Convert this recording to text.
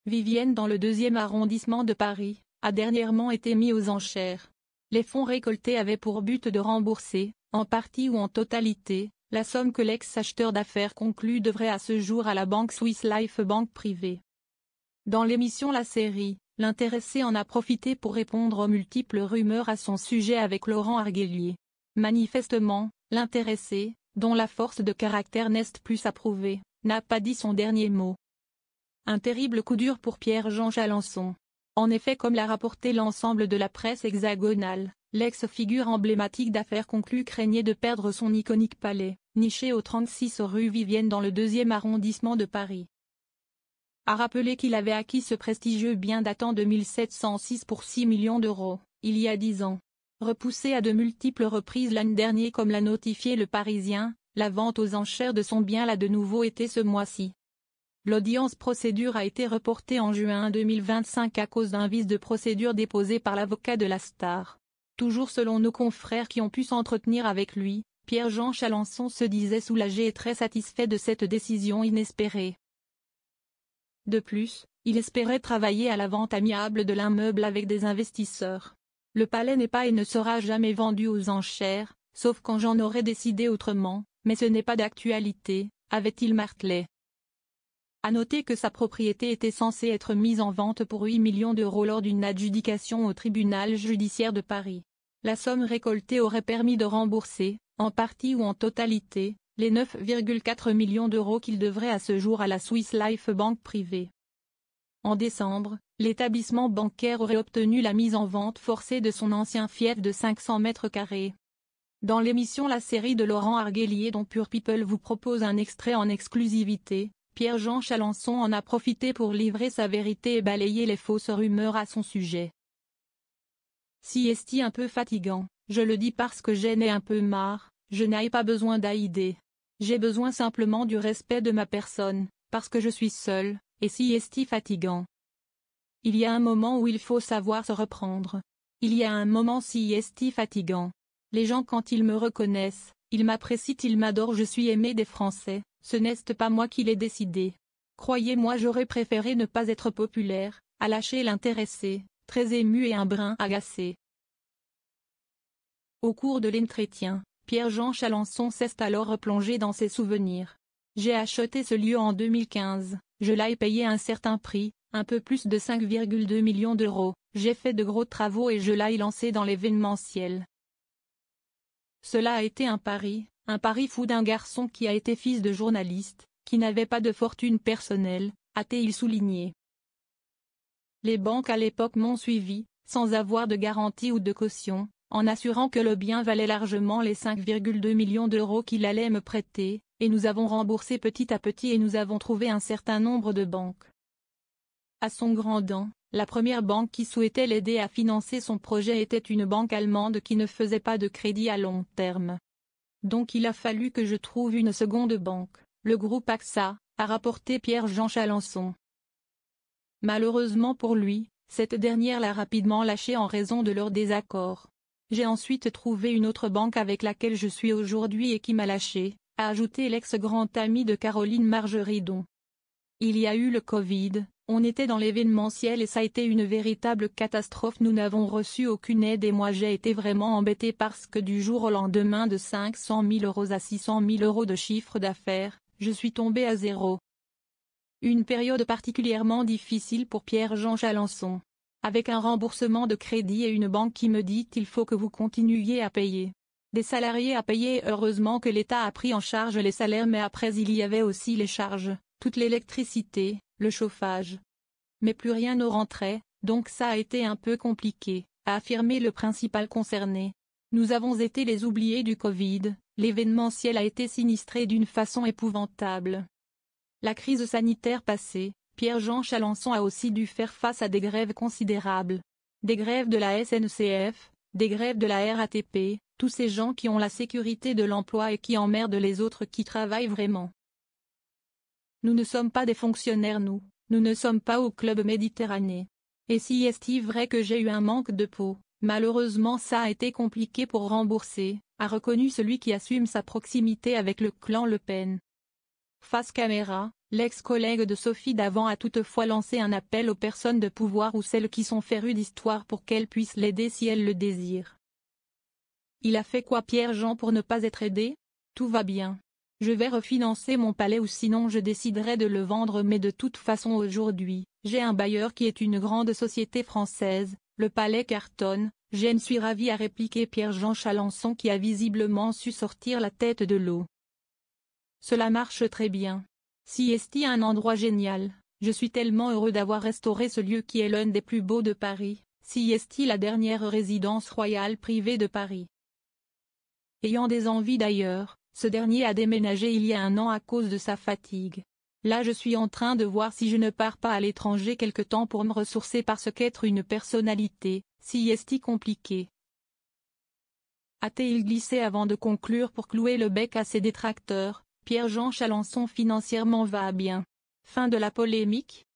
Vivienne dans le 2e arrondissement de Paris, a dernièrement été mis aux enchères. Les fonds récoltés avaient pour but de rembourser, en partie ou en totalité, la somme que l'ex-acheteur d'affaires conclu devrait à ce jour à la banque Swiss Life Banque privée. Dans l'émission La Série, l'intéressé en a profité pour répondre aux multiples rumeurs à son sujet avec Laurent Arguelier. Manifestement, l'intéressé, dont la force de caractère n'est plus approuvée, n'a pas dit son dernier mot. Un terrible coup dur pour Pierre-Jean Chalancon. En effet, comme l'a rapporté l'ensemble de la presse hexagonale, l'ex-figure emblématique d'affaires conclues craignait de perdre son iconique palais, niché au 36 rue Vivienne dans le 2e arrondissement de Paris. A rappeler qu'il avait acquis ce prestigieux bien datant de 1706 pour 6 millions d'euros, il y a 10 ans. Repoussé à de multiples reprises l'an dernier comme l'a notifié Le Parisien, la vente aux enchères de son bien l'a de nouveau été ce mois-ci. L'audience procédure a été reportée en juin 2025 à cause d'un vice de procédure déposé par l'avocat de la star. Toujours selon nos confrères qui ont pu s'entretenir avec lui, Pierre-Jean Chalancon se disait soulagé et très satisfait de cette décision inespérée. De plus, il espérait travailler à la vente amiable de l'immeuble avec des investisseurs. Le palais n'est pas et ne sera jamais vendu aux enchères, sauf quand j'en aurais décidé autrement, mais ce n'est pas d'actualité, avait-il martelé. À noter que sa propriété était censée être mise en vente pour 8 millions d'euros lors d'une adjudication au tribunal judiciaire de Paris. La somme récoltée aurait permis de rembourser, en partie ou en totalité, les 9,4 millions d'euros qu'il devrait à ce jour à la Swiss Life Banque privée. En décembre, l'établissement bancaire aurait obtenu la mise en vente forcée de son ancien fief de 500 mètres carrés. Dans l'émission La Série de Laurent Arguelier dont Pure People vous propose un extrait en exclusivité, Pierre-Jean Chalancon en a profité pour livrer sa vérité et balayer les fausses rumeurs à son sujet. Si est un peu fatigant, je le dis parce que j'en ai un peu marre, je n'ai pas besoin d'aider. J'ai besoin simplement du respect de ma personne, parce que je suis seul, et si est fatigant. Il y a un moment où il faut savoir se reprendre. Il y a un moment si est fatigant. Les gens quand ils me reconnaissent, ils m'apprécient, ils m'adorent, je suis aimé des Français, ce n'est pas moi qui l'ai décidé. Croyez-moi, j'aurais préféré ne pas être populaire, a lâché l'intéressé, très ému et un brin agacé. Au cours de l'entretien, Pierre-Jean Chalancon s'est alors replongé dans ses souvenirs. J'ai acheté ce lieu en 2015, je l'ai payé un certain prix, un peu plus de 5,2 millions d'euros, j'ai fait de gros travaux et je l'ai lancé dans l'événementiel. Cela a été un pari fou d'un garçon qui a été fils de journaliste, qui n'avait pas de fortune personnelle, a-t-il souligné. Les banques à l'époque m'ont suivi, sans avoir de garantie ou de caution, en assurant que le bien valait largement les 5,2 millions d'euros qu'il allait me prêter, et nous avons remboursé petit à petit et nous avons trouvé un certain nombre de banques. À son grand dam, la première banque qui souhaitait l'aider à financer son projet était une banque allemande qui ne faisait pas de crédit à long terme. Donc il a fallu que je trouve une seconde banque, le groupe AXA, a rapporté Pierre-Jean Chalancon. Malheureusement pour lui, cette dernière l'a rapidement lâché en raison de leur désaccord. J'ai ensuite trouvé une autre banque avec laquelle je suis aujourd'hui et qui m'a lâché, a ajouté l'ex-grand ami de Caroline Margeridon. Il y a eu le Covid, on était dans l'événementiel et ça a été une véritable catastrophe, nous n'avons reçu aucune aide et moi j'ai été vraiment embêté parce que du jour au lendemain de 500 000 euros à 600 000 euros de chiffre d'affaires, je suis tombé à zéro. Une période particulièrement difficile pour Pierre-Jean Chalancon. Avec un remboursement de crédit et une banque qui me dit il faut que vous continuiez à payer. Des salariés à payer, heureusement que l'État a pris en charge les salaires mais après il y avait aussi les charges, toute l'électricité, le chauffage. Mais plus rien ne rentrait, donc ça a été un peu compliqué, a affirmé le principal concerné. Nous avons été les oubliés du Covid, l'événementiel a été sinistré d'une façon épouvantable. La crise sanitaire passée, Pierre-Jean Chalancon a aussi dû faire face à des grèves considérables. Des grèves de la SNCF, des grèves de la RATP, tous ces gens qui ont la sécurité de l'emploi et qui emmerdent les autres qui travaillent vraiment. Nous ne sommes pas des fonctionnaires nous ne sommes pas au club Méditerranée. Et si est-il vrai que j'ai eu un manque de peau, malheureusement ça a été compliqué pour rembourser, a reconnu celui qui assume sa proximité avec le clan Le Pen. Face caméra, L'ex-collègue de Sophie Davant a toutefois lancé un appel aux personnes de pouvoir ou celles qui sont férues d'histoire pour qu'elles puissent l'aider si elles le désirent. Il a fait quoi Pierre-Jean pour ne pas être aidé? Tout va bien. Je vais refinancer mon palais ou sinon je déciderai de le vendre, mais de toute façon aujourd'hui, j'ai un bailleur qui est une grande société française, le palais cartonne, je ne suis ravi, a répliqué Pierre-Jean Chalençon qui a visiblement su sortir la tête de l'eau. Cela marche très bien. Si est un endroit génial, je suis tellement heureux d'avoir restauré ce lieu qui est l'un des plus beaux de Paris, si est la dernière résidence royale privée de Paris. Ayant des envies d'ailleurs, ce dernier a déménagé il y a 1 an à cause de sa fatigue. Là je suis en train de voir si je ne pars pas à l'étranger quelque temps pour me ressourcer parce qu'être une personnalité, si est compliqué. A-t-il glissé avant de conclure pour clouer le bec à ses détracteurs, Pierre-Jean Chalençon financièrement va bien. Fin de la polémique.